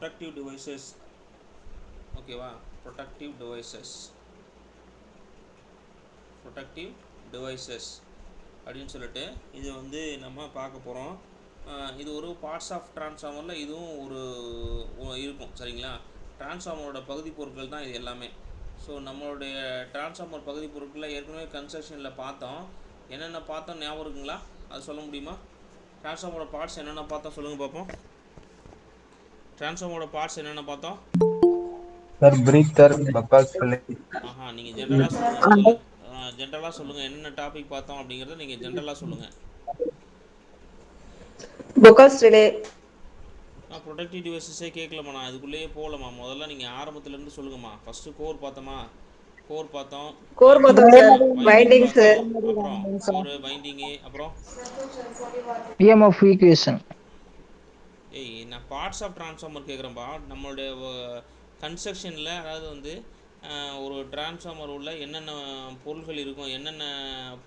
Productive devices. ஓகேவா? Productive devices அப்படின்னு சொல்லிட்டு இது வந்து நம்ம பார்க்க போகிறோம். இது ஒரு பார்ட்ஸ் ஆஃப் டிரான்ஸ்ஃபார்மரில் இதுவும் இருக்கும். சரிங்களா? டிரான்ஸ்ஃபார்மரோட பகுதி பொருட்கள் தான் இது எல்லாமே. ஸோ நம்மளுடைய டிரான்ஸ்ஃபார்மர் பகுதி பொருட்களில் ஏற்கனவே கன்ஸ்ட்ரக்ஷனில் பார்த்தோம். என்னென்ன பார்த்தோம் ஞாபகம் இருக்குங்களா? அது சொல்ல முடியுமா? டிரான்ஸ்ஃபார்மரோட பார்ட்ஸ் என்னென்ன பார்த்தோம் சொல்லுங்கள் பார்ப்போம். டிரான்ஸ்ஃபார்மரோட பார்ட்ஸ் என்னென்ன பார்த்தோம்? Sir breather, Buchholz relay. நீங்கள் ஜென்ரலாக சொல்லுங்கள். முதல்ல ஜென்ரலாக சொல்லுங்கள் என்னென்ன டாபிக் பார்த்தோம் அப்படிங்கிறத நீங்கள் ஜென்ரலாக சொல்லுங்கள். பக்காஸ் ரிலே. ப்ரொடக்டிவ் டிவைசஸே கேட்கலம்மா, நான் அதுக்குள்ளேயே போகலம்மா. முதல்ல நீங்கள் ஆரம்பத்துலேருந்து சொல்லுங்கம்மா. ஃபஸ்ட்டு கோர் பார்த்தோமா? கோர் பார்த்தோம் சார். Winding sir. அப்புறம் கோர் வைண்டிங்கு, அப்புறம் EMF ஈக்குவேஷன். நான் பார்ட்ஸ் ஆஃப் டிரான்ஸ்ஃபார்மர் கேட்குறேன்ப்பா. நம்மளுடைய கன்ஸ்ட்ரக்ஷனில் அதாவது வந்து ஒரு டிரான்ஸ்ஃபார்மர் உள்ள என்னென்ன பொருட்கள் இருக்கும், என்னென்ன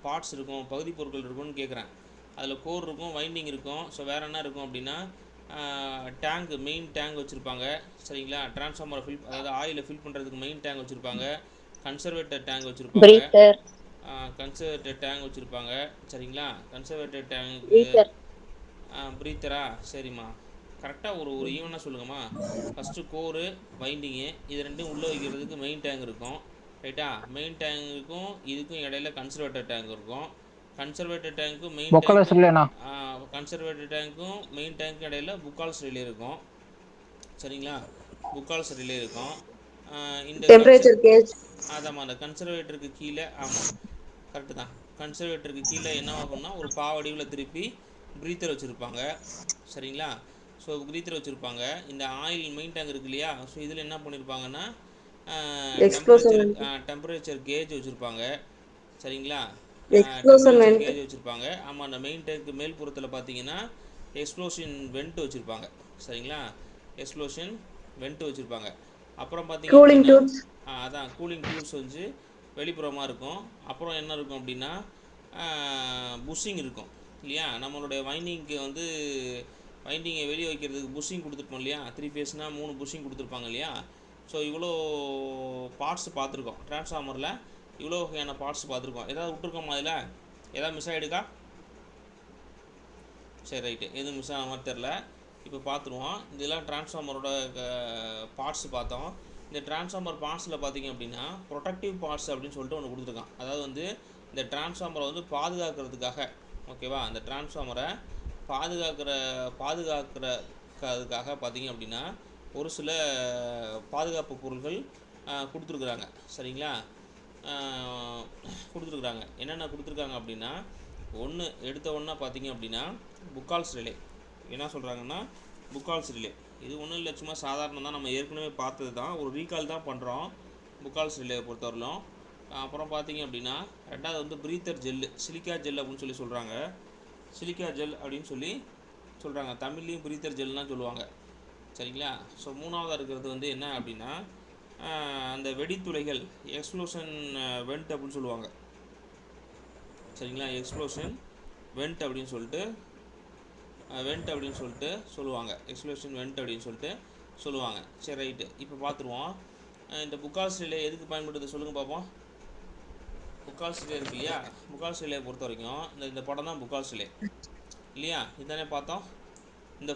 பார்ட்ஸ் இருக்கும், பகுதி பொருட்கள் இருக்கும்னு கேட்குறேன். அதில் கோர் இருக்கும், வைண்டிங் இருக்கும். ஸோ வேறு என்ன இருக்கும் அப்படின்னா டேங்க், மெயின் டேங்க் வச்சுருப்பாங்க. சரிங்களா? டிரான்ஸ்ஃபார்மரை அதாவது ஆயிலை ஃபில் பண்ணுறதுக்கு மெயின் டேங்க் வச்சுருப்பாங்க. கன்சர்வேட்டர் டேங்க் வச்சுருப்பாங்க. சரிங்களா? கன்சர்வேட்டர் டேங்க்கு ப்ரீத்தரா? சரிம்மா, கரெக்டாக ஒரு ஈவனாக சொல்லுங்கம்மா. ஃபஸ்ட்டு கோரு, வைண்டிங்கு, இது ரெண்டும் உள்ளே வைக்கிறதுக்கு மெயின் டேங்க் இருக்கும். ரைட்டா? மெயின் டேங்குக்கும் இதுக்கும் இடையில கன்சர்வேட்டர் டேங்க் இருக்கும். கன்சர்வேட்டர் டேங்க்கும் மெயின் டேங்க்கும் இடையில புக்கால்ஸ் ரிலே இருக்கும். சரிங்களா? புக்கால்ஸ் ரிலே இருக்கும். இந்த டெம்பரேச்சர் கேஜ். அதாம்மா, அந்த கன்சர்வேட்டருக்கு கீழே. ஆமாம், கரெக்டு தான். கன்சர்வேட்டருக்கு கீழே என்ன ஆகும்னா ஒரு பாவடிவில் திருப்பி ப்ரீத்தர் வச்சுருப்பாங்க. சரிங்களா? ஸோ ப்ரீத்தர் வச்சுருப்பாங்க. இந்த ஆயில் மெயின் டேங்க் இருக்கு இல்லையா? ஸோ இதில் என்ன பண்ணியிருப்பாங்கன்னா டெம்பரேச்சர் கேஜ் வச்சுருப்பாங்க. சரிங்களா? டெம்பரேச்சர் கேஜ் வச்சுருப்பாங்க. ஆமாம், அந்த மெயின் டேங்க்கு மேல் புறத்தில் பார்த்தீங்கன்னா எக்ஸ்ப்ளோஷன் வெண்ட் வச்சுருப்பாங்க. சரிங்களா? எக்ஸ்ப்ளோஷன் வெண்ட் வச்சுருப்பாங்க. அப்புறம் பார்த்தீங்கன்னா அதான் கூலிங் டியூப்ஸ் வந்து வெளிப்புறமாக இருக்கும். அப்புறம் என்ன இருக்கும் அப்படின்னா புஷ்ஷிங் இருக்கும் இல்லையா? நம்மளுடைய வைண்டிங்க்கு வந்து வைண்டிங்கை வெளியே வைக்கிறதுக்கு புஷ்ஷிங் கொடுத்துருப்போம் இல்லையா? 3 ஃபேஸ்னால் 3 புஷ்ஷிங் கொடுத்துருப்பாங்க இல்லையா? ஸோ இவ்வளோ பார்ட்ஸ் பார்த்துருக்கோம். டிரான்ஸ்ஃபார்மரில் இவ்வளோ வகையான பார்ட்ஸ் பார்த்துருக்கோம். ஏதாவது விட்டுருக்கோமா? அதில் ஏதாவது மிஸ் ஆகிடுக்கா? சரி, ரைட்டு. எதுவும் மிஸ் ஆன மாதிரி தெரில. இப்போ பார்த்துருவோம். இதெல்லாம் டிரான்ஸ்ஃபார்மரோட பார்ட்ஸ் பார்த்தோம். இந்த டிரான்ஸ்ஃபார்மர் பார்ட்ஸில் பார்த்திங்க அப்படின்னா ப்ரொடக்டிவ் பார்ட்ஸ் அப்படின்னு சொல்லிட்டு ஒன்று கொடுத்துருக்கான். அதாவது வந்து இந்த டிரான்ஸ்ஃபார்மரை வந்து பாதுகாக்கிறதுக்காக, ஓகேவா? அந்த டிரான்ஸ்ஃபார்மரை பாதுகாக்கிறதுக்காக பார்த்திங்க அப்படின்னா ஒரு சில பாதுகாப்பு பொருட்கள் கொடுத்துருக்குறாங்க. சரிங்களா? கொடுத்துருக்குறாங்க. என்னென்ன கொடுத்துருக்காங்க அப்படின்னா எடுத்த ஒன்றா பார்த்திங்க அப்படின்னா புக்கால்ஸ் ரிலே. என்ன சொல்கிறாங்கன்னா புக்கால்ஸ் ரிலே இது ஒன்றும் இல்லை, சும்மா சாதாரணம் தான். நம்ம ஏற்கனவே பார்த்தது தான், ஒரு ரீகால் தான் பண்ணுறோம் புக்கால்ஸ் ரிலேவை பொறுத்தவரையிலும். அப்புறம் பார்த்திங்க அப்படின்னா ரெண்டாவது வந்து ப்ரீத்தர் ஜெல்லு, சிலிக்கா ஜெல் அப்படின்னு சொல்கிறாங்க. சிலிக்கா ஜெல் அப்படின்னு சொல்கிறாங்க. தமிழ்லேயும் ப்ரீத்தர் ஜெல்னால் சொல்லுவாங்க. சரிங்களா? ஸோ மூணாவதாக இருக்கிறது வந்து என்ன அப்படின்னா அந்த வெடித்துளைகள், எக்ஸ்ப்ளோஷன் வெண்ட் அப்படின்னு சொல்லுவாங்க. சரிங்களா? எக்ஸ்ப்ளோஷன் வெண்ட் அப்படின்னு சொல்லிட்டு சொல்லுவாங்க. எக்ஸ்ப்ளோஷன் வெண்ட் அப்படின்னு சொல்லிட்டு சொல்லுவாங்க. சரி, ரைட்டு. இப்போ பார்த்துருவோம். இந்த புக்கால்ஸ் ரிலே எதுக்கு பயன்படுது சொல்லுங்கள் பார்ப்போம். புக்கால்ஸ் ரிலே இருக்கு இல்லையா? புக்கால்ஸ் ரிலே பொறுத்த வரைக்கும் இந்த படம் தான் புக்கால்ஸ் ரிலே இல்லையா? இதுதானே பார்த்தோம். இந்த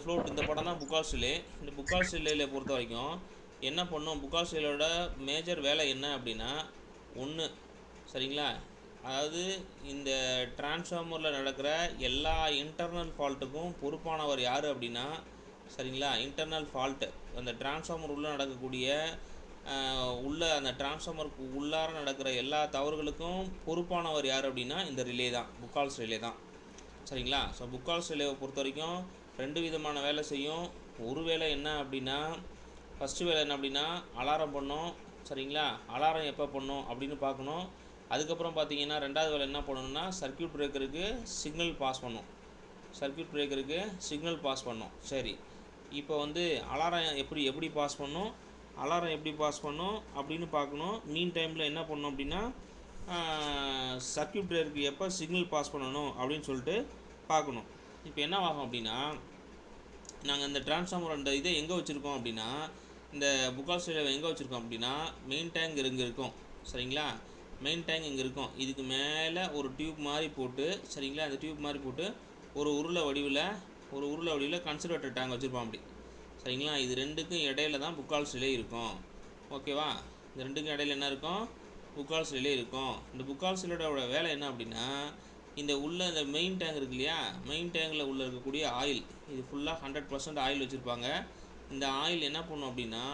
படம் தான் புக்கால்ஸ் ரிலே. இந்த புக்கால்ஸ் ரிலேயில் பொறுத்த வரைக்கும் என்ன பண்ணும்? புக்கால்ஸ் ரிலேயோட மேஜர் வேலை என்ன அப்படின்னா சரிங்களா, அதாவது இந்த டிரான்ஸ்ஃபார்மரில் நடக்கிற எல்லா இன்டர்னல் ஃபால்ட்டுக்கும் பொறுப்பானவர் யார் அப்படின்னா, சரிங்களா, இன்டர்னல் ஃபால்ட்டு அந்த டிரான்ஸ்ஃபார்மர் உள்ளே நடக்கக்கூடிய அந்த டிரான்ஸ்ஃபார்மருக்கு உள்ளார நடக்கிற எல்லா தவறுகளுக்கும் பொறுப்பானவர் யார் அப்படின்னா இந்த ரிலே தான், புக்கால்ஸ் ரிலே தான். சரிங்களா? ஸோ புக்கால்ஸ் ரிலேவை பொறுத்த வரைக்கும் 2 விதமான வேலை செய்யும். ஒரு வேலை என்ன அப்படின்னா, ஃபஸ்ட்டு வேலை என்ன அப்படின்னா அலாரம் பண்ணும். சரிங்களா? அலாரம் எப்போ பண்ணும் அப்படின்னு பார்க்கணும். அதுக்கப்புறம் பார்த்தீங்கன்னா ரெண்டாவது வேலை என்ன பண்ணணும்னா சர்க்யூட் பிரேக்கருக்கு சிக்னல் பாஸ் பண்ணும். சரி, இப்போ வந்து அலாரம் எப்படி பாஸ் பண்ணும் அப்படின்னு பார்க்கணும். மீன் டைமில் என்ன பண்ணணும் அப்படின்னா சர்க்யூட் பிரேக்கருக்கு எப்போ சிக்னல் பாஸ் பண்ணணும் அப்படின்னு சொல்லிட்டு பார்க்கணும். இப்போ என்ன ஆகும் அப்படின்னா நாங்கள் இந்த டிரான்ஸ்ஃபார்மர் அந்த இதை எங்கே வச்சுருக்கோம் அப்படின்னா, இந்த புகாஸ் ரிலேவை எங்கே வச்சுருக்கோம் அப்படின்னா, மெயின் டேங்க் இங்கே இருக்கும். சரிங்களா, மெயின் டேங்க் இங்கே இருக்கும். இதுக்கு மேலே ஒரு டியூப் மாதிரி போட்டு, சரிங்களா, அந்த டியூப் மாதிரி போட்டு ஒரு உருளை வடிவில் கன்சர்வேட்டர் டேங்க் வச்சுருப்போம் அப்படி. சரிங்களா, இது ரெண்டுக்கும் இடையில தான் புக்கால்ஸ் ரிலே இருக்கும். ஓகேவா, இந்த ரெண்டுக்கும் இடையில என்ன இருக்கும், புக்கால்ஸ் ரிலே இருக்கும். இந்த புக்கால்ஸ் ரிலேயோட வேலை என்ன அப்படின்னா, இந்த மெயின் டேங்க் இருக்கு இல்லையா, மெயின் டேங்கில் உள்ள இருக்கக்கூடிய ஆயில், இது ஃபுல்லாக 100% ஆயில் வச்சுருப்பாங்க. இந்த ஆயில் என்ன பண்ணும் அப்படின்னா,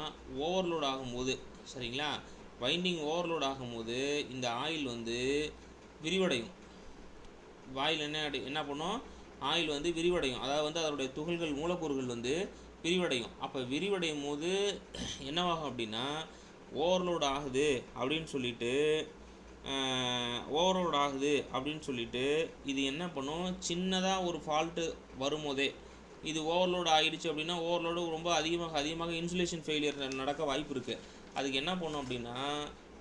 ஓவர்லோட் ஆகும்போது, சரிங்களா, வைண்டிங் ஓவர்லோட் ஆகும்போது இந்த ஆயில் வந்து விரிவடையும். ஆயில் என்ன பண்ணும், ஆயில் வந்து விரிவடையும். அதாவது வந்து அதனுடைய துகள்கள், மூலக்கூறுகள் வந்து விரிவடையும். அப்போ விரிவடையும் போது என்னவாகும் அப்படின்னா, ஓவர்லோட் ஆகுது அப்படின்னு சொல்லிட்டு இது என்ன பண்ணும், சின்னதாக ஒரு ஃபால்ட்டு வரும்போதே, இது ஓவர்லோட் ஆகிடுச்சு அப்படின்னா, ஓவர்லோடு ரொம்ப அதிகமாக இன்சுலேஷன் ஃபெயிலியர் நடக்க வாய்ப்பு இருக்குது. அதுக்கு என்ன பண்ணும் அப்படின்னா,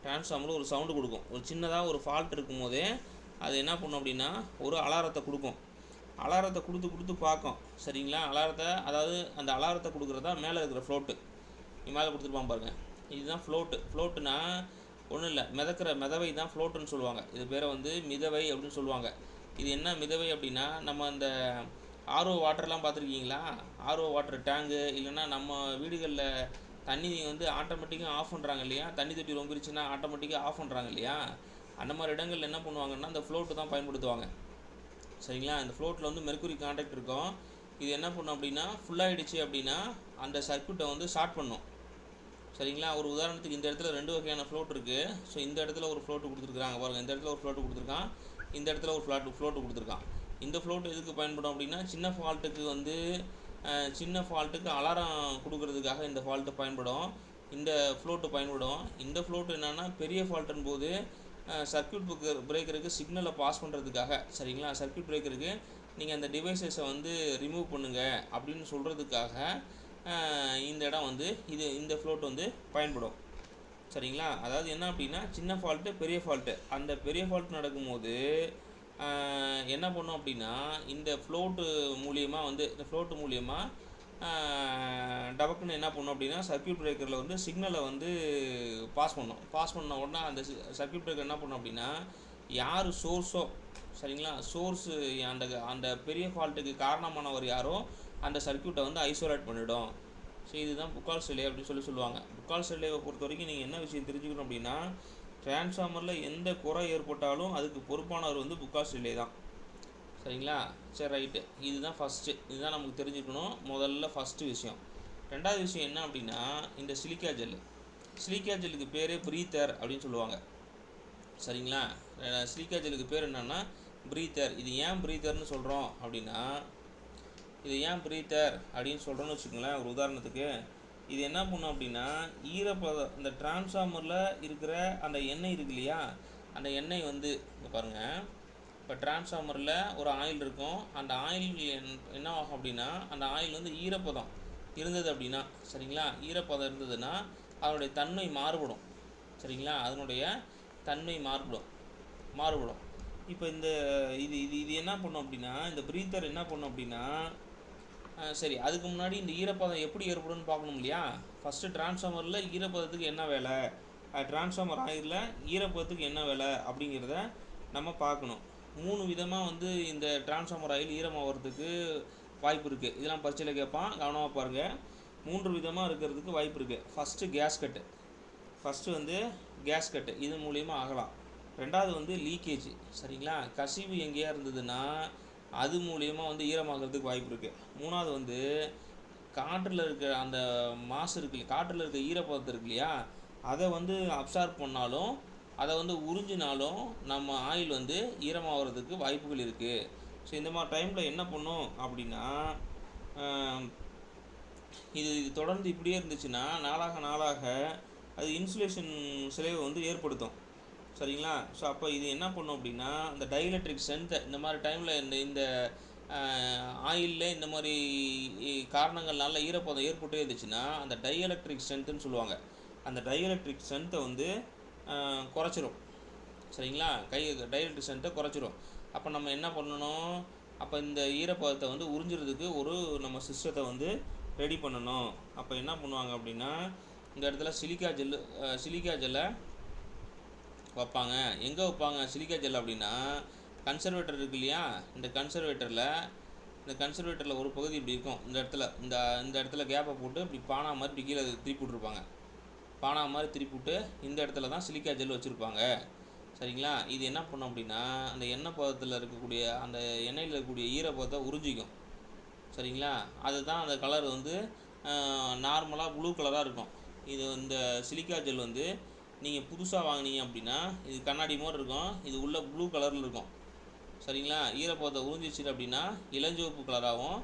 டிரான்ஸ்ஃபார்மரில் ஒரு சவுண்டு கொடுக்கும். ஒரு சின்னதாக ஒரு ஃபால்ட் இருக்கும் போதே அது என்ன பண்ணும் அப்படின்னா, ஒரு அலாரத்தை கொடுக்கும். அலாரத்தை கொடுத்து பார்க்கும். சரிங்களா, அதாவது அந்த அலாரத்தை கொடுக்குறதா மேலே இருக்கிற ஃப்ளோட்டு, மேலே கொடுத்துருப்பான் பாருங்கள், இதுதான் ஃப்ளோட்டுனா ஒன்றும் இல்லை, மிதவை தான் ஃப்ளோட்டுன்னு சொல்லுவாங்க. இது பேரை வந்து மிதவை அப்படின்னு சொல்லுவாங்க. இது என்ன மிதவை அப்படின்னா, நம்ம அந்த ஆர்ஓ வாட்டர்லாம் பார்த்துருக்கீங்களா, ஆர்ஓ வாட்டர் டேங்கு, இல்லைன்னா நம்ம வீடுகளில் தண்ணி வந்து ஆட்டோமேட்டிக்காக ஆஃப் பண்ணுறாங்க இல்லையா, தண்ணி தொட்டி ரொம்பிருச்சுன்னா ஆட்டோமேட்டிக்காக ஆஃப் பண்ணுறாங்க இல்லையா, அந்த மாதிரி இடங்கள் என்ன பண்ணுவாங்கன்னா அந்த ஃப்ளோட்டு தான் பயன்படுத்துவாங்க. சரிங்களா, இந்த ஃப்ளோட்டில் வந்து மெர்க்குரி கான்டாக்ட் இருக்கும். இது என்ன பண்ணும் அப்படின்னா, ஃபுல்லாகிடுச்சு அப்படின்னா அந்த சர்க்யூட்டை வந்து ஷார்ட் பண்ணும். சரிங்களா, ஒரு உதாரணத்துக்கு இந்த இடத்துல 2 வகையான ஃப்ளோட் இருக்குது. ஸோ இந்த இடத்துல ஒரு ஃப்ளோட்டு கொடுத்துருக்காங்க பாருங்கள், இந்த இடத்துல ஒரு ஃப்ளோட்டு கொடுத்துருக்கான், இந்த இடத்துல ஒரு ஃப்ளோட்டு கொடுத்துருக்கான். இந்த ஃப்ளோட்டு எதுக்கு பயன்படும் அப்படின்னா, சின்ன ஃபால்ட்டுக்கு அலாரம் கொடுக்கறதுக்காக இந்த ஃபால்ட்டு பயன்படும், இந்த ஃப்ளோட்டு என்னென்னா பெரிய ஃபால்ட்டுன்னு போது சர்க்யூட் பிரேக்கருக்கு சிக்னலை பாஸ் பண்ணுறதுக்காக. சரிங்களா, சர்க்யூட் பிரேக்கருக்கு நீங்கள் அந்த டிவைசஸை வந்து ரிமூவ் பண்ணுங்கள் அப்படின்னு சொல்கிறதுக்காக இந்த இடம் வந்து இந்த ஃப்ளோட் வந்து பயன்படும். சரிங்களா, அதாவது என்ன அப்படின்னா, சின்ன ஃபால்ட்டு பெரிய ஃபால்ட்டு, அந்த பெரிய ஃபால்ட் நடக்கும்போது என்ன பண்ணோம் அப்படின்னா, இந்த ஃப்ளோட்டு மூலியமாக டபக்குன்னு என்ன பண்ணோம் அப்படின்னா, சர்க்யூட் பிரேக்கரில் வந்து சிக்னலை வந்து பாஸ் பண்ண உடனே அந்த சர்க்யூட் பிரேக்கர் என்ன பண்ணோம் அப்படின்னா, யார் சோர்ஸோ, சரிங்களா, சோர்ஸு அந்த பெரிய ஃபால்ட்டுக்கு காரணமானவர் யாரோ அந்த சர்க்யூட்டை வந்து ஐசோலேட் பண்ணிவிடும். ஸோ இதுதான் புக்கால்ஸ் ரிலே அப்படின்னு சொல்லுவாங்க. புக்கால்ஸ் ரிலேவை பொறுத்த வரைக்கும் நீங்கள் என்ன விஷயம் தெரிஞ்சுக்கணும் அப்படின்னா, டிரான்ஸ்ஃபார்மரில் எந்த குறை ஏற்பட்டாலும் அதுக்கு பொறுப்பானவர் வந்து புக்கால்ஸ் ரிலே தான். சரிங்களா, சரி ரைட்டு, இதுதான் இதுதான் நமக்கு தெரிஞ்சுக்கணும் முதல்ல ஃபஸ்ட்டு விஷயம். ரெண்டாவது விஷயம் என்ன அப்படின்னா, இந்த சிலிக்கா ஜெல்லுக்கு பேரே ப்ரீத்தர் அப்படின்னு சொல்லுவாங்க. சரிங்களா, சிலிக்கா ஜெல்லுக்கு பேர் என்னன்னா ப்ரீத்தர். இது ஏன் ப்ரீத்தர்னு சொல்கிறோம் அப்படின்னா, சொல்கிறோன்னு வச்சுக்கோங்களேன். ஒரு உதாரணத்துக்கு இது என்ன பண்ணும் அப்படின்னா, ஈரப்பதம் இந்த டிரான்ஸ்ஃபார்மரில் இருக்கிற அந்த எண்ணெய் இருக்கு இல்லையா, அந்த எண்ணெய் வந்து இங்கே பாருங்கள், இப்போ டிரான்ஸ்ஃபார்மரில் ஒரு ஆயில் இருக்கும். அந்த ஆயில் என்ன ஆகும் அப்படின்னா, அந்த ஆயில் வந்து ஈரப்பதம் இருந்தது அப்படின்னா, சரிங்களா, ஈரப்பதம் இருந்ததுன்னா அதனுடைய தன்மை மாறுபடும். சரிங்களா, அதனுடைய தன்மை மாறுபடும். இப்போ இது என்ன பண்ணும் அப்படின்னா, இந்த ப்ரீத்தர் என்ன பண்ணும் அப்படின்னா, சரி, அதுக்கு முன்னாடி இந்த ஈரப்பதம் எப்படி ஏற்படும்னு பார்க்கணும் இல்லையா. ஃபஸ்ட்டு டிரான்ஸ்ஃபார்மரில் ஈரப்பதத்துக்கு என்ன வேலை, டிரான்ஸ்ஃபார்மர் ஆயிலில் ஈரப்பதத்துக்கு என்ன வேலை அப்படிங்கிறத நம்ம பார்க்கணும். 3 விதமாக வந்து இந்த டிரான்ஸ்ஃபார்மர் ஆயில் ஈரமாகிறதுக்கு வாய்ப்பு இருக்குது. இதெல்லாம் பரீட்சையில் கேட்பான், கவனமாக பாருங்கள். 3 விதமாக இருக்கிறதுக்கு வாய்ப்பு இருக்குது. ஃபஸ்ட்டு வந்து கேஸ்கட்டு, இது மூலிமா ஆகலாம். ரெண்டாவது வந்து லீக்கேஜ், சரிங்களா, கசிவு எங்கேயா இருந்ததுன்னா அது மூலிமா வந்து ஈரமாகிறதுக்கு வாய்ப்பு இருக்குது. மூணாவது வந்து காற்றில் இருக்க அந்த மாசு காற்றில் இருக்க ஈரப்பதத்தை இருக்கு இல்லையா, அதை வந்து அப்சார்ப் பண்ணாலும் அதை வந்து உறிஞ்சினாலும் நம்ம ஆயில் வந்து ஈரமாகிறதுக்கு வாய்ப்புகள் இருக்குது. ஸோ இந்த மாதிரி டைமில் என்ன பண்ணும் அப்படின்னா, இது தொடர்ந்து இப்படியே இருந்துச்சுன்னா நாளாக அது இன்சுலேஷன் சிலைவை வந்து ஏற்படுத்தும். சரிங்களா, ஸோ அப்போ இது என்ன பண்ணும் அப்படின்னா, இந்த டைஎலக்ட்ரிக் ஸ்ட்ரென்த்தை இந்த மாதிரி டைமில் இந்த ஆயிலில் இந்த மாதிரி காரணங்கள்னால ஈரப்பதம் ஏற்பட்டே இருந்துச்சுன்னா அந்த டைஎலக்ட்ரிக் ஸ்ட்ரென்த்துன்னு சொல்லுவாங்க. அந்த டைஎலக்ட்ரிக் ஸ்ட்ரென்த்தை வந்து குறைச்சிரும். சரிங்களா, டைஎலக்ட்ரிக் ஸ்ட்ரென்த்தை குறைச்சிரும். அப்போ நம்ம என்ன பண்ணணும், அப்போ இந்த ஈரப்பதத்தை வந்து உறிஞ்சுறதுக்கு ஒரு நம்ம சிஸ்டத்தை வந்து ரெடி பண்ணணும். அப்போ என்ன பண்ணுவாங்க அப்படின்னா இந்த இடத்துல சிலிக்கா ஜெல்லை வைப்பாங்க. எங்கே வைப்பாங்க சிலிக்கா ஜெல் அப்படின்னா கன்சர்வேட்டர் இருக்கு இல்லையா, இந்த கன்சர்வேட்டரில் ஒரு பகுதி இப்படி இருக்கும். இந்த இடத்துல கேப்பை போட்டு இப்படி பானா மாதிரி இப்படி கீழே திருப்பி விட்ருப்பாங்க. பானா மாதிரி திருப்பி விட்டு இந்த இடத்துல தான் சிலிக்கா ஜெல் வச்சுருப்பாங்க. சரிங்களா? இது என்ன பண்ணும் அப்படின்னா அந்த எண்ணெய் பதத்தில் இருக்கக்கூடிய அந்த எண்ணெயில் இருக்கக்கூடிய ஈரப்பதத்தை உறிஞ்சிக்கும். சரிங்களா? அதுதான் அந்த கலர் வந்து நார்மலாக ப்ளூ கலராக இருக்கும். இது இந்த சிலிக்கா ஜெல் வந்து நீங்கள் புதுசாக வாங்கினீங்க அப்படின்னா இது கண்ணாடி மாதிரி இருக்கும். இது உள்ள ப்ளூ கலரில் இருக்கும். சரிங்களா? ஈரப்பதத்தை உறிஞ்சிச்சு அப்படின்னா இளஞ்சிவப்பு கலராகவும்,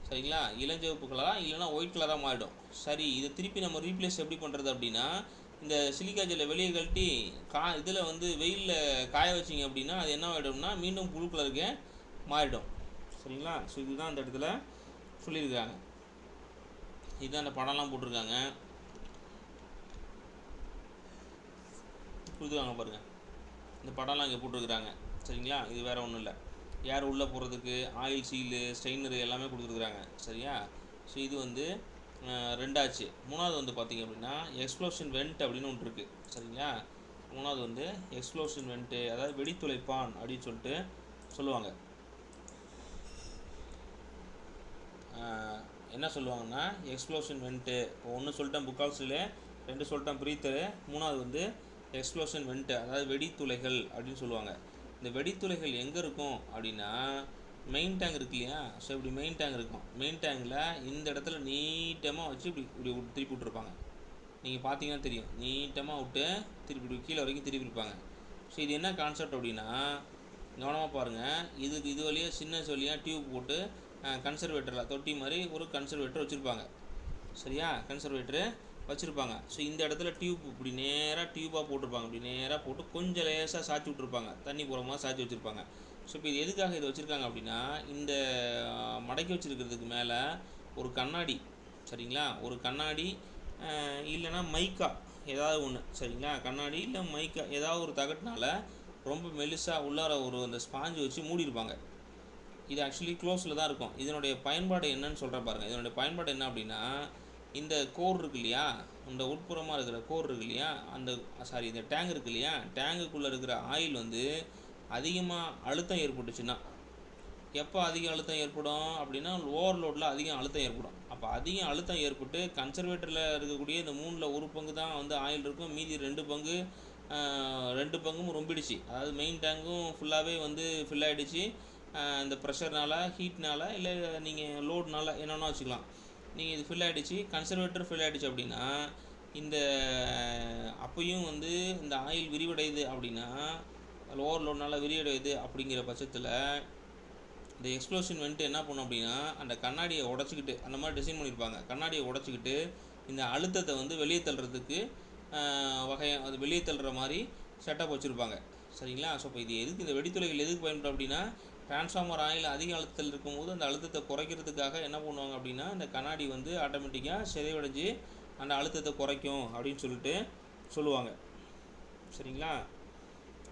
சரிங்களா, இளஞ்சிவப்பு கலராக இல்லைனா ஒயிட் கலராக மாறிடும். சரி, இதை திருப்பி நம்ம ரீப்ளேஸ் எப்படி பண்ணுறது அப்படின்னா இந்த சிலிக்கா ஜெல்லை வெளியே கழட்டி இதில் வந்து வெயிலில் காய வச்சிங்க அப்படின்னா அது என்ன ஆகிடும்னா மீண்டும் ப்ளூ கலருக்கு மாறிடும். சரிங்களா? ஸோ இதுதான் இந்த இடத்துல சொல்லியிருக்காங்க. இதுதான் அந்த படம்லாம் போட்டிருக்காங்க. கொடுத்துருக்காங்க பாருங்கள், இந்த படம்லாம் இங்கே போட்டிருக்கிறாங்க. சரிங்களா? இது வேறு ஒன்றும் இல்லை, ஏர் உள்ளே போகிறதுக்கு ஆயில் சீலு ஸ்ட்ரெயினரு எல்லாமே கொடுத்துருக்குறாங்க. சரியா? ஸோ இது வந்து ரெண்டாச்சு. மூணாவது வந்து பார்த்திங்க அப்படின்னா எக்ஸ்ப்ளோஷன் வெண்ட் அப்படின்னு ஒன்று இருக்குது. சரிங்களா? மூணாவது வந்து எக்ஸ்ப்ளோஷன் வெண்ட்டு, அதாவது வெடித்துளைப்பான் அப்படின்னு சொல்லிட்டு சொல்லுவாங்க. என்ன சொல்லுவாங்கன்னா எக்ஸ்ப்ளோஷன் வெண்ட்டு. இப்போ ஒன்று சொல்லிட்டேன் புக்கால்ஸில், 2 சொல்லிட்டேன் ப்ரீத்தரு, மூணாவது வந்து எக்ஸ்ப்ளோஷன் வெண்ட்டு, அதாவது வெடித்துளைகள் அப்படின்னு சொல்லுவாங்க. இந்த வெடித்துளைகள் எங்கே இருக்கும் அப்படின்னா மெயின் டேங்க் இருக்கு இல்லையா. ஸோ இப்படி மெயின் டேங்க் இருக்கும். மெயின் டேங்கில் இந்த இடத்துல நீட்டமாக வச்சு இப்படி திருப்பி விட்ருப்பாங்க. நீங்கள் பார்த்தீங்கன்னா தெரியும், நீட்டமாக விட்டு திருப்பி கீழே வரைக்கும் திருப்பி இருப்பாங்க. ஸோ இது என்ன கான்செப்ட் அப்படின்னா கவனமாக பாருங்கள், இது வழியாக சின்ன வழியாக டியூப் போட்டு கன்சர்வேட்டரில் தொட்டி மாதிரி ஒரு கன்சர்வேட்டர் வச்சுருப்பாங்க. சரியா? கன்சர்வேட்டரு வச்சுருப்பாங்க. ஸோ இந்த இடத்துல டியூப் இப்படி நேராக டியூப்பாக போட்டிருப்பாங்க. இப்படி நேராக போட்டு கொஞ்சம் லேசாக சாய்ச்சி விட்ருப்பாங்க, தண்ணி போகிற மாதிரி சாய்ச்சி வச்சுருப்பாங்க. ஸோ இப்போ இது எதுக்காக இதை வச்சுருக்காங்க அப்படின்னா இந்த மடக்கி வச்சுருக்கிறதுக்கு மேலே ஒரு கண்ணாடி, சரிங்களா, ஒரு கண்ணாடி இல்லைன்னா மைக்கா ஏதாவது ஒன்று, சரிங்களா, கண்ணாடி இல்லை மைக்கா ஏதாவது ஒரு தகட்டினால ரொம்ப மெலிசாக உள்ளார ஒரு அந்த ஸ்பாஞ்சு வச்சு மூடியிருப்பாங்க. இது ஆக்சுவலி க்ளோஸில் தான் இருக்கும். இதனுடைய பயன்பாடு என்னன்னு சொல்கிறேன் பாருங்கள். இதனுடைய பயன்பாடு என்ன அப்படின்னா இந்த கோர் இருக்கு இல்லையா, இந்த உட்புறமாக இருக்கிற கோர் இருக்கு இல்லையா, இந்த டேங்க் இருக்கு இல்லையா, டேங்குக்குள்ளே இருக்கிற ஆயில் வந்து அதிகமாக அழுத்தம் ஏற்பட்டுச்சுன்னா, எப்போ அதிக அழுத்தம் ஏற்படும் அப்படின்னா ஓவர்லோடில் அதிகம் அழுத்தம் ஏற்படும். அப்போ அதிகம் அழுத்தம் ஏற்பட்டு கன்சர்வேட்டரில் இருக்கக்கூடிய இந்த 3ல் 1 பங்கு தான் வந்து ஆயில் இருக்கும். மீதி 2 பங்கும் ரொம்பிடுச்சு. அதாவது மெயின் டேங்கும் ஃபுல்லாகவே வந்து ஃபில் ஆகிடுச்சு. இந்த ப்ரெஷர்னால், ஹீட்னால், இல்லை நீங்கள் லோட்னால் என்னென்னா வச்சுக்கலாம். நீங்கள் இது ஃபில் ஆகிடுச்சு, கன்சர்வேட்டர் ஃபில் ஆகிடுச்சு அப்படின்னா இந்த அப்பையும் வந்து இந்த ஆயில் விரிவடையுது அப்படின்னா ஓவர்லோட்னால் விரிவடையுது. அப்படிங்கிற பட்சத்தில் இந்த எக்ஸ்ப்ளோஷன் வெண்ட்டு என்ன பண்ணும் அப்படின்னா அந்த கண்ணாடியை உடச்சிக்கிட்டு, அந்த மாதிரி டிசைன் பண்ணியிருப்பாங்க, கண்ணாடியை உடச்சிக்கிட்டு இந்த அழுத்தத்தை வந்து வெளியே தள்ளுறதுக்கு அது வெளியே தள்ளுற மாதிரி செட்டப் வச்சுருப்பாங்க. சரிங்களா? ஸோ இப்போ இது எதுக்கு, இந்த வெடித்துளைகள் எதுக்கு பயன்படும் அப்படின்னா டிரான்ஸ்ஃபார்மர் ஆயில் அதிக அழுத்தத்தில் இருக்கும்போது அந்த அழுத்தத்தை குறைக்கிறதுக்காக என்ன பண்ணுவாங்க அப்படின்னா இந்த கண்ணாடி வந்து ஆட்டோமேட்டிக்காக சிதைவடைஞ்சு அந்த அழுத்தத்தை குறைக்கும் அப்படின்னு சொல்லிட்டு சொல்லுவாங்க. சரிங்களா?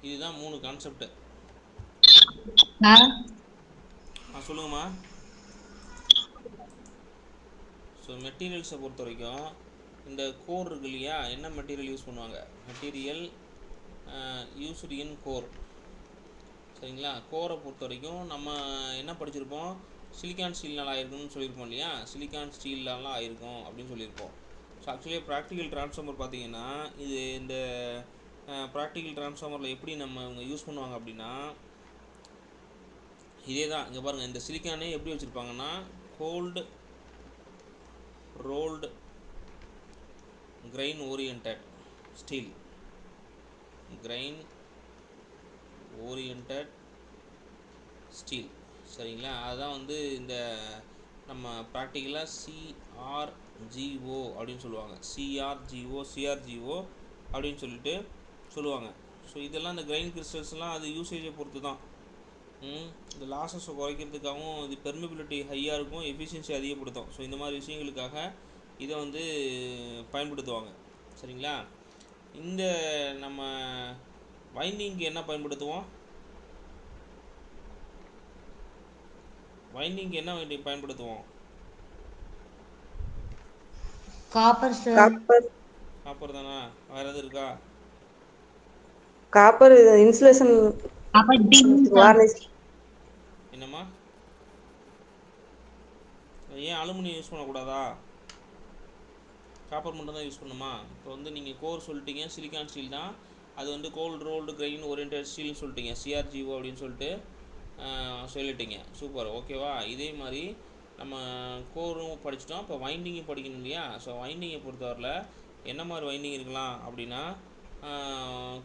இதுதான் 3 கான்செப்ட். சொல்லுங்கம்மா. ஸோ மெட்டீரியல்ஸை பொறுத்த வரைக்கும் இந்த கோர் இருக்கு இல்லையா, என்ன மெட்டீரியல் யூஸ் பண்ணுவாங்க, மெட்டீரியல் யூஸ்டு இன் கோர். சரிங்களா? கோரை பொறுத்த வரைக்கும் நம்ம என்ன படிச்சிருப்போம், சிலிக்கான் ஸ்டீல்னால் ஆயிருக்குன்னு சொல்லியிருப்போம் இல்லையா, சிலிக்கான் ஸ்டீல்லாம் ஆயிருக்கும் அப்படின்னு சொல்லியிருப்போம். ஸோ ஆக்சுவலி ப்ராக்டிக்கல் ட்ரான்ஸ்ஃபார்மர் பார்த்தீங்கன்னா இது இந்த ப்ராக்டிக்கல் ட்ரான்ஸ்ஃபார்மரில் எப்படி நம்ம இவங்க யூஸ் பண்ணுவாங்க அப்படின்னா இதே தான். இங்கே பாருங்கள், இந்த சிலிக்கானே எப்படி வச்சுருப்பாங்கன்னா cold rolled grain oriented steel, grain oriented steel. சரிங்களா? அதுதான் வந்து இந்த நம்ம ப்ராக்டிக்கலாக CRGO அப்படின்னு சொல்லுவாங்க, CRGO அப்படின்னு சொல்லிட்டு சொல்லுவாங்க. ஸோ இதெல்லாம் இந்த கிரைன் கிறிஸ்டல்ஸ்லாம் அது யூசேஜை பொறுத்து தான். இந்த லாஸஸை குறைக்கிறதுக்காகவும் இது பெர்மிபிலிட்டி ஹையாக இருக்கும், எஃபிஷியன்சி அதிகப்படுத்தும். ஸோ இந்த மாதிரி விஷயங்களுக்காக இதை வந்து பயன்படுத்துவாங்க. சரிங்களா? இந்த நம்ம வைண்டிங்க்கு என்ன பயன்படுத்துவோம், வைண்டிங்க்கு என்ன வைண்டிங் பயன்படுத்துவோம்? Copper sir. காப்பர் காப்பர் தானா? வேறு எது இருக்கா? காப்பர் இன்சுலேஷன் காப்பர் டின் சார். வார்னிஷ். என்னம்மா? ஏன் அலுமினியம் யூஸ் பண்ணக்கூடாதா? காப்பர் மட்டும் தான் யூஸ் பண்ணுமா? இப்போ வந்து நீங்கள் கோர் சொல்லிட்டீங்க, சிலிக்கான் ஸ்டீல் தான். அது வந்து கோல்டு ரோல்டு கிரெயின் ஓரியன்டட் ஸ்டீல்னு சொல்லிட்டீங்க, சிஆர்ஜிஓ அப்படின்னு சொல்லிட்டு சொல்லிட்டீங்க. சூப்பர், ஓகேவா? இதே மாதிரி நம்ம கோரும் படிச்சிட்டோம். இப்போ வைண்டிங்கும் படிக்கணும் இல்லையா? ஸோ வைண்டிங்கை பொறுத்தவரையில் என்ன மாதிரி வைண்டிங் இருக்கலாம் அப்படின்னா,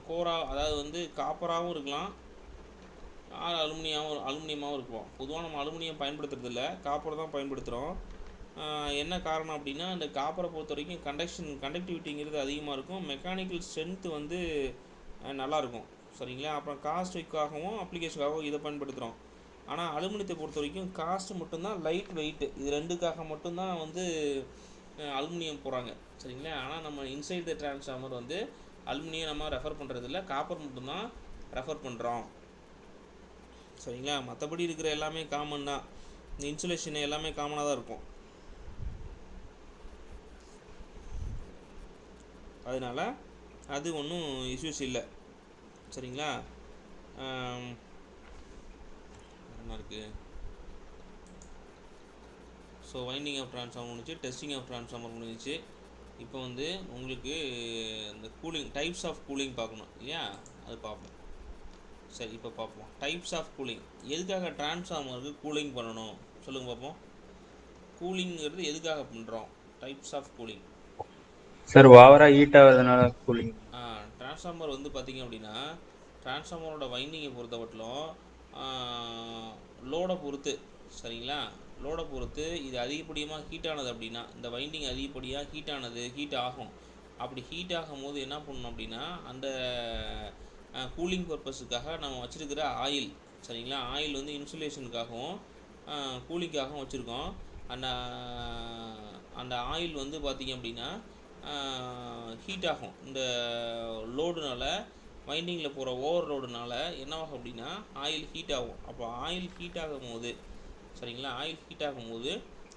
கோரா, அதாவது வந்து காப்பராகவும் இருக்கலாம், அலுமினியமாகவும் இருக்கலாம். பொதுவாக நம்ம அலுமினியம் பயன்படுத்துறதில்ல, காப்பர் தான் பயன்படுத்துகிறோம். என்ன காரணம் அப்படின்னா, இந்த காப்பரை பொறுத்த வரைக்கும் கண்டக்டிவிட்டிங்கிறது அதிகமாக இருக்கும், மெக்கானிக்கல் ஸ்ட்ரென்த்து வந்து நல்லாயிருக்கும். சரிங்களா? அப்புறம் காஸ்ட்டுக்காகவும் அப்ளிகேஷனுக்காகவும் இதை பயன்படுத்துகிறோம். ஆனால் அலுமினியத்தை பொறுத்த வரைக்கும் காஸ்ட்டு மட்டும்தான், லைட் வெயிட்டு, இது ரெண்டுக்காக மட்டும்தான் வந்து அலுமினியம் போகிறாங்க. சரிங்களா? ஆனால் நம்ம இன்சைட் த டிரான்ஸ்ஃபார்மர் வந்து அலுமினியம் நம்ம ரெஃபர் பண்ணுறதில்ல, காப்பர் மட்டும்தான் ரெஃபர் பண்ணுறோம். சரிங்களா? மற்றபடி இருக்கிற எல்லாமே காமன் தான். இந்த இன்சுலேஷன் எல்லாமே காமனாக தான் இருக்கும். அதனால் அது ஒன்றும் இஷ்யூஸ் இல்லை. சரிங்களா? என்ன இருக்குது? ஸோ வைண்டிங் ஆஃப் ட்ரான்ஸ்ஃபார்மர் முடிஞ்சு, டெஸ்டிங் ஆஃப் ட்ரான்ஸ்ஃபார்மர் முடிஞ்சிச்சு. இப்போ வந்து உங்களுக்கு இந்த கூலிங், டைப்ஸ் ஆஃப் கூலிங் பார்க்கணும் இல்லையா? அது பார்ப்போம். சரி, இப்போ பார்ப்போம் டைப்ஸ் ஆஃப் கூலிங். எதுக்காக ட்ரான்ஸ்ஃபார்மருக்கு கூலிங் பண்ணணும் சொல்லுங்கள் பார்ப்போம். கூலிங்கிறது எதுக்காக பண்ணுறோம்? Types of cooling. சார் ஓவராக ஹீட் ஆகிறதுனால கூலிங். ட்ரான்ஸ்ஃபார்மர் வந்து பார்த்திங்க அப்படின்னா, ட்ரான்ஸ்ஃபார்மரோட வைண்டிங்கை பொறுத்தவரையிலும் லோடை பொறுத்து, சரிங்களா? லோடை பொறுத்து இது அதிகப்படியாக ஹீட் ஆனது அப்படின்னா, இந்த வைண்டிங் அதிகப்படியாக ஹீட் ஆகும். அப்படி ஹீட் ஆகும் போது என்ன பண்ணணும் அப்படின்னா, அந்த கூலிங் பர்பஸுக்காக நம்ம வச்சுருக்கிற ஆயில், சரிங்களா? ஆயில் வந்து இன்சுலேஷனுக்காகவும் கூலிங்காகவும் வச்சுருக்கோம். அந்த ஆயில் வந்து பார்த்திங்க அப்படின்னா ஹீட் ஆகும். இந்த லோடுனால, வைண்டிங்கில் போகிற ஓவர் லோடுனால என்னவாகும் அப்படின்னா ஆயில் ஹீட் ஆகும். அப்போ ஆயில் ஹீட் ஆகும் போது, சரிங்களா, ஆயில் ஹீட் ஆகும்போது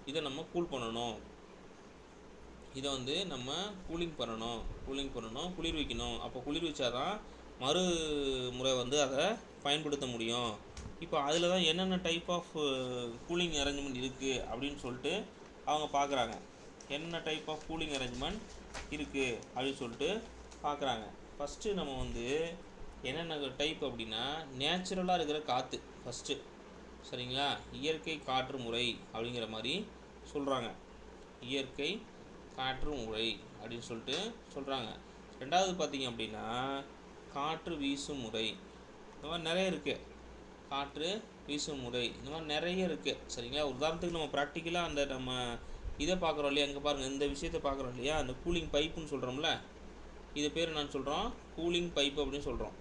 இதை நம்ம கூல் பண்ணணும். இதை வந்து நம்ம கூலிங் பண்ணணும், குளிர் வைக்கணும். அப்போ குளிர் வச்சாதான் மறுமுறை வந்து அதை பயன்படுத்த முடியும். இப்போ அதில் தான் என்னென்ன டைப் ஆஃப் கூலிங் அரேஞ்ச்மெண்ட் இருக்குது அப்படின்னு சொல்லிட்டு அவங்க பார்க்குறாங்க. என்ன டைப் ஆஃப் கூலிங் அரேஞ்ச்மெண்ட் இருக்குது அப்படின்னு சொல்லிட்டு பார்க்குறாங்க. ஃபஸ்ட்டு நம்ம வந்து என்னென்ன டைப் அப்படின்னா, நேச்சுரலாக இருக்கிற காற்று ஃபஸ்ட்டு, சரிங்களா? இயற்கை காற்று முறை அப்படிங்கிற மாதிரி சொல்கிறாங்க. இயற்கை காற்று முறை அப்படின்னு சொல்லிட்டு சொல்கிறாங்க. ரெண்டாவது பார்த்திங்க அப்படின்னா காற்று வீசும் முறை. இந்த மாதிரி நிறைய இருக்குது. காற்று வீசும் முறை இந்த மாதிரி நிறைய இருக்குது. சரிங்களா? உதாரணத்துக்கு நம்ம ப்ராக்டிக்கலாக அந்த நம்ம இதை பார்க்குறோம் இல்லையா? அங்கே பாருங்கள், இந்த விஷயத்தை பார்க்குறோம் இல்லையா? அந்த கூலிங் பைப்புன்னு சொல்கிறோம்ல, இது பேர் என்னன்னு சொல்கிறோம்? கூலிங் பைப்பு அப்படின்னு சொல்கிறோம்.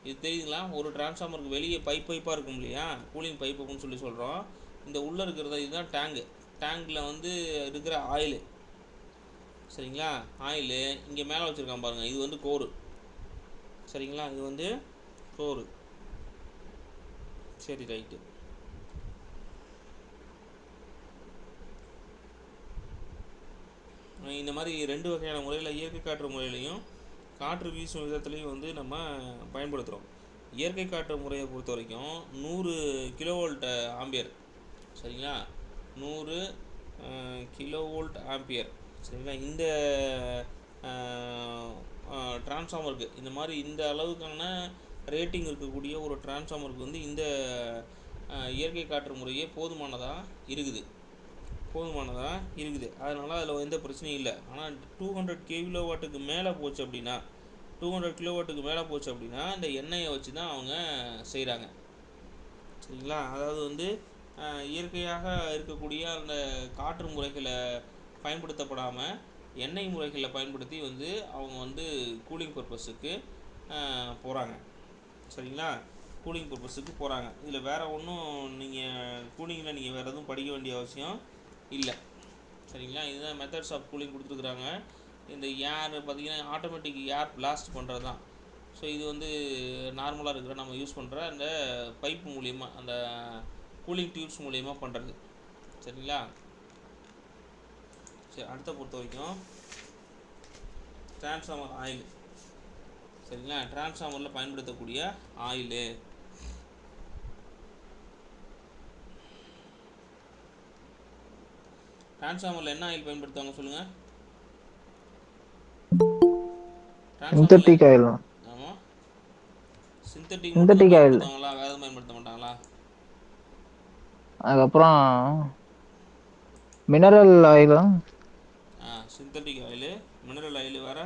இது தெரியுதுங்களா? ஒரு டிரான்ஸ்ஃபார்மருக்கு வெளியே பைப்பாக இருக்கும் இல்லையா? கூலிங் பைப் அப்படின்னு சொல்லி சொல்கிறோம். இந்த உள்ளே இருக்கிறத இதுதான் டேங்கு. டேங்கில் வந்து இருக்கிற ஆயிலு, சரிங்களா? ஆயிலு இங்கே மேலே வச்சுருக்கான் பாருங்கள், இது வந்து கோரு, சரிங்களா? இது வந்து கோரு. சரி, ரைட்டு. இந்த மாதிரி ரெண்டு வகையான முறையில், இயற்கை காற்று முறையிலையும் காற்று வீசும் விதத்துலையும் வந்து நம்ம பயன்படுத்துகிறோம். இயற்கை காற்று முறையை பொறுத்த வரைக்கும் 100 கிலோவோல்ட் ஆம்பியர், சரிங்களா? 100 கிலோவோல்ட் ஆம்பியர், சரிங்களா? இந்த டிரான்ஸ்ஃபார்மருக்கு இந்த மாதிரி இந்த அளவுக்கான ரேட்டிங் இருக்கக்கூடிய ஒரு டிரான்ஸ்ஃபார்மருக்கு வந்து இந்த இயற்கை காற்று முறையே போதுமானதாக இருக்குது. அதனால் அதில் எந்த பிரச்சனையும் இல்லை. ஆனால் 200 கிலோவாட்டுக்கு மேலே போச்சு அப்படின்னா, 200 கிலோவாட்டுக்கு மேலே போச்சு அப்படின்னா இந்த எண்ணெயை வச்சு தான் அவங்க செய்கிறாங்க, சரிங்களா? அதாவது வந்து இயற்கையாக இருக்கக்கூடிய அந்த காற்று முறைகளை பயன்படுத்தப்படாமல் எண்ணெய் முறைகளை பயன்படுத்தி வந்து அவங்க வந்து கூலிங் பர்பஸுக்கு போகிறாங்க, சரிங்களா? கூலிங் பர்பஸுக்கு போகிறாங்க. இதில் வேறு ஒன்றும் நீங்கள் கூலிங்கில் நீங்கள் வேறு எதுவும் படிக்க வேண்டிய அவசியம் இல்லை, சரிங்களா? இதுதான் மெத்தட்ஸ் ஆஃப் கூலிங் கொடுத்துருக்குறாங்க. இந்த ஏர் பார்த்திங்கன்னா ஆட்டோமேட்டிக் ஏர் பிளாஸ்ட் பண்ணுறது தான். ஸோ இது வந்து நார்மலாக இருக்கிற நம்ம யூஸ் பண்ணுற அந்த பைப் மூலிமா அந்த கூலிங் டியூப்ஸ் மூலிமா பண்ணுறது. சரிங்களா? சரி, அடுத்த பொறுத்த வரைக்கும் டிரான்ஸ்ஃபார்மர் ஆயில். சரிங்களா? டிரான்ஸ்ஃபார்மரில் பயன்படுத்தக்கூடிய ஆயிலு. டிரான்ஸ்ஃபார்மரில் என்ன ஆயில் பயன்படுத்துவாங்க சொல்லுங்கள்? Synthetic oil. ஆமாம், சிந்தட்டிக் மட்டும் தான் சிந்தட்டிக் ஆயில். பயன்படுத்துவாங்களா? வேறு எதுவும் பயன்படுத்த மாட்டாங்களா? அதுக்கப்புறம் mineral oil. Synthetic oil, mineral oil வேறு.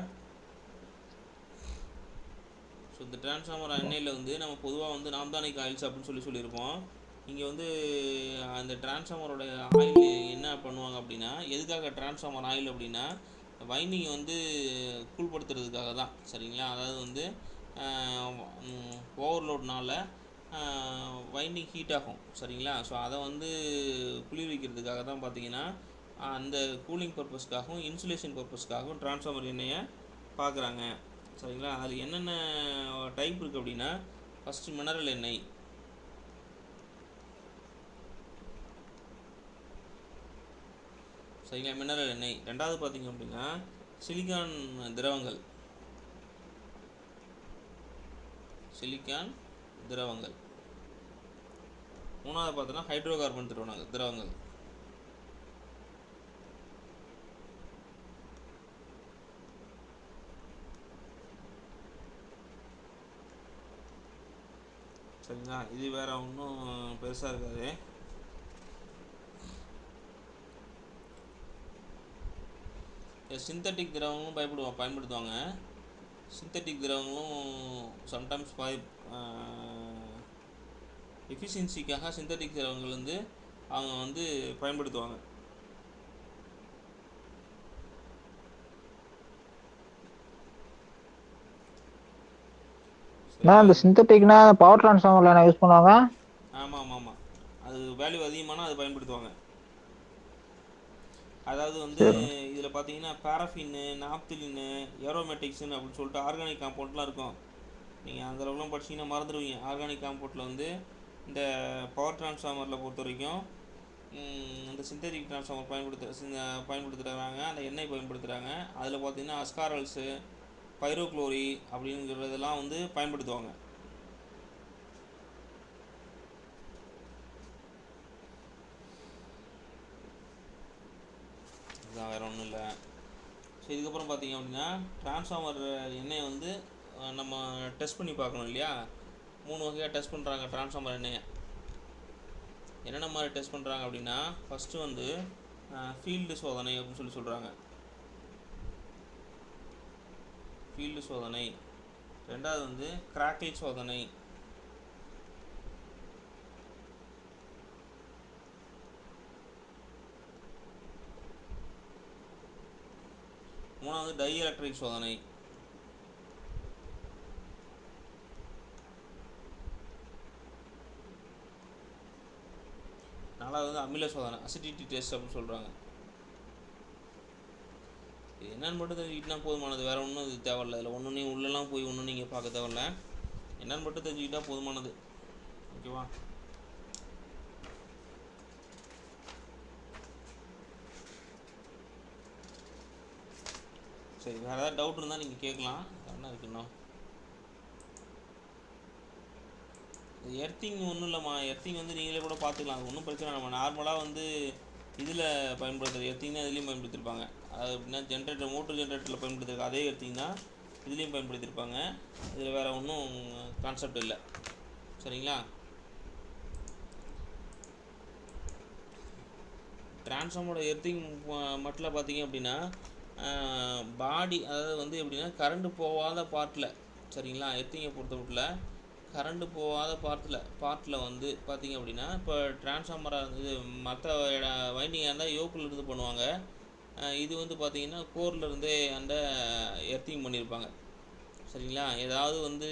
ஸோ இந்த டிரான்ஸ்ஃபார்மர் எண்ணெயில் வந்து நம்ம பொதுவாக வந்து நாம்தானிக் ஆயில்ஸ் அப்படின்னு சொல்லியிருப்போம். இங்கே வந்து அந்த டிரான்ஸ்ஃபார்மரோட ஆயில் என்ன பண்ணுவாங்க அப்படின்னா, எதுக்காக டிரான்ஸ்ஃபார்மர் ஆயில் அப்படின்னா வைண்டிங்கை வந்து கூல்படுத்துறதுக்காக தான். சரிங்களா? அதாவது வந்து ஓவர்லோட்னால வைண்டிங் ஹீட் ஆகும். சரிங்களா? ஸோ அதை வந்து குளிர்விக்கிறதுக்காக தான் பார்த்தீங்கன்னா அந்த கூலிங் பர்பஸ்க்காகவும் இன்சுலேஷன் பர்பஸ்க்காகவும் டிரான்ஸ்ஃபார்மர் எண்ணெயை பார்க்குறாங்க. சரிங்களா? அதில் என்னென்ன டைப் இருக்குது அப்படின்னா, ஃபஸ்ட்டு மினரல் எண்ணெய். சரிங்களா? மினரல் எண்ணெய். ரெண்டாவது பார்த்திங்க அப்படின்னா சிலிக்கான் திரவங்கள். மூணாவது பார்த்தோன்னா ஹைட்ரோ கார்பன் திரவங்கள். சரிங்களா? இது வேற ஒன்றும் பெருசாக இருக்காது. சிந்தட்டிக் திரவங்களும் பயன்படுத்துவாங்க. சிந்தட்டிக் திரவங்களும் சம்டைம்ஸ் எஃபிஷியன்சிக்காக சிந்தட்டிக் திரவங்கள் வந்து அவங்க வந்து பயன்படுத்துவாங்க. இந்த சிந்தட்டிக்னா பவர் டிரான்ஸ்ஃபார்மர்ல என்ன யூஸ் பண்ணுவாங்க? ஆமாம், அது வேல்யூ அதிகமான அது பயன்படுத்துவாங்க. அதாவது வந்து இதில் பார்த்தீங்கன்னா பாராஃபின்னு, நாப்திலின்னு, ஏரோமேட்டிக்ஸ்ன்னு அப்படின்னு சொல்லிட்டு ஆர்கானிக் காம்பவுண்ட்லாம் இருக்கும். நீங்கள் அந்த அளவுக்குலாம் படிச்சிங்கன்னா மறந்துடுவீங்க. ஆர்கானிக் காம்பவுண்டில் வந்து இந்த பவர் டிரான்ஸ்ஃபார்மரில் பொறுத்த வரைக்கும் இந்த சிந்தட்டிக் டிரான்ஸ்ஃபார்மர் பயன்படுத்துகிறாங்க. அந்த எண்ணெய் பயன்படுத்துகிறாங்க. அதில் பார்த்தீங்கன்னா அஸ்காரல்ஸு, பைரோக்ளோரி அப்படிங்கிறதெல்லாம் வந்து பயன்படுத்துவாங்க. இதுதான், வேறு ஒன்றும் இல்லை. ஸோ இதுக்கப்புறம் பார்த்தீங்க அப்படின்னா டிரான்ஸ்ஃபார்மர் எண்ணெயை வந்து நம்ம டெஸ்ட் பண்ணி பார்க்கணும் இல்லையா? 3 வகையாக டெஸ்ட் பண்ணுறாங்க டிரான்ஸ்ஃபார்மர் எண்ணெயை. என்னென்ன மாதிரி டெஸ்ட் பண்ணுறாங்க அப்படின்னா, ஃபஸ்ட்டு வந்து ஃபீல்டு சோதனை அப்படின்னு சொல்கிறாங்க. ஃபீல்டு சோதனை. ரெண்டாவது வந்து கிராக்கிள் சோதனை. மூணாவது டை எலக்ட்ரிக் சோதனை. நாலாவது வந்து அமில சோதனை, அசிடிட்டி டெஸ்ட் அப்படின்னு சொல்கிறாங்க. இது என்னென்னு மட்டும் தெரிஞ்சுக்கிட்டா போதுமானது, வேறு ஒன்றும் இது தேவையில்லை. இதில் ஒன்று நீங்கள் உள்ளெல்லாம் போய் ஒன்றும் நீங்கள் பார்க்க தேவையில்ல. என்னென்னு மட்டும் தெரிஞ்சுக்கிட்டா போதுமானது. ஓகேவா? சரி, வேறு ஏதாவது டவுட் இருந்தால் நீங்கள் கேட்கலாம். என்ன இருக்குண்ணா? எர்த்திங் ஒன்றும் இல்லைம்மா. எர்த்திங் வந்து நீங்களே கூட பார்த்துக்கலாம். அது ஒன்றும் பிரச்சனை. நம்ம நார்மலாக வந்து இதில் பயன்படுத்துகிற எர்த்திங் தான் இதுலேயும் பயன்படுத்தியிருப்பாங்க. அது அப்படின்னா ஜென்ரேட்டர், மோட்டர் ஜென்ரேட்டரில் பயன்படுத்திருக்க அதே எர்த்திங் தான் இதுலேயும் பயன்படுத்தியிருப்பாங்க. இதில் வேறு ஒன்றும் கான்செப்ட் இல்லை. சரிங்களா? டிரான்ஸ்ஃபார்மரோட எர்த்திங் மட்டும் பார்த்தீங்க அப்படின்னா பாடி, அதாவது வந்து எப்படின்னா கரண்ட்டு போகாத பார்ட்டில். சரிங்களா? எர்த்திங்கை பொறுத்த மட்டும் கரண்ட்டு போகாத பார்ட்டில் வந்து பார்த்திங்க அப்படின்னா, இப்போ டிரான்ஸ்ஃபார்மராக இருந்தது மற்ற வைண்டிங்காக இருந்தால் யோக்கில் இருந்து பண்ணுவாங்க. இது வந்து பார்த்திங்கன்னா கோர்லேருந்தே அந்த எர்த்திங் பண்ணியிருப்பாங்க. சரிங்களா? ஏதாவது வந்து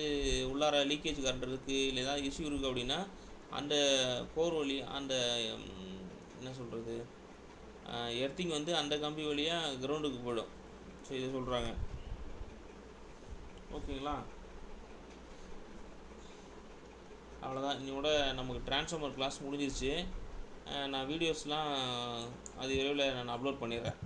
உள்ளார லீக்கேஜ் கரண்ட் இருக்குது, இல்லை ஏதாவது இஷ்யூ இருக்குது அப்படின்னா அந்த கோர் வழி அந்த என்ன சொல்கிறது எர்த்திங் வந்து அந்த கம்பி வழியாக கிரவுண்டுக்கு போயிடும். ஸோ இதை சொல்கிறாங்க. ஓகேங்களா? அவ்வளோதான். இன்னையோட நமக்கு ட்ரான்ஸ்ஃபார்மர் கிளாஸ் முடிஞ்சிருச்சு. நான் வீடியோஸ்லாம் அது விரைவில் நான் அப்லோட் பண்ணிடுறேன்.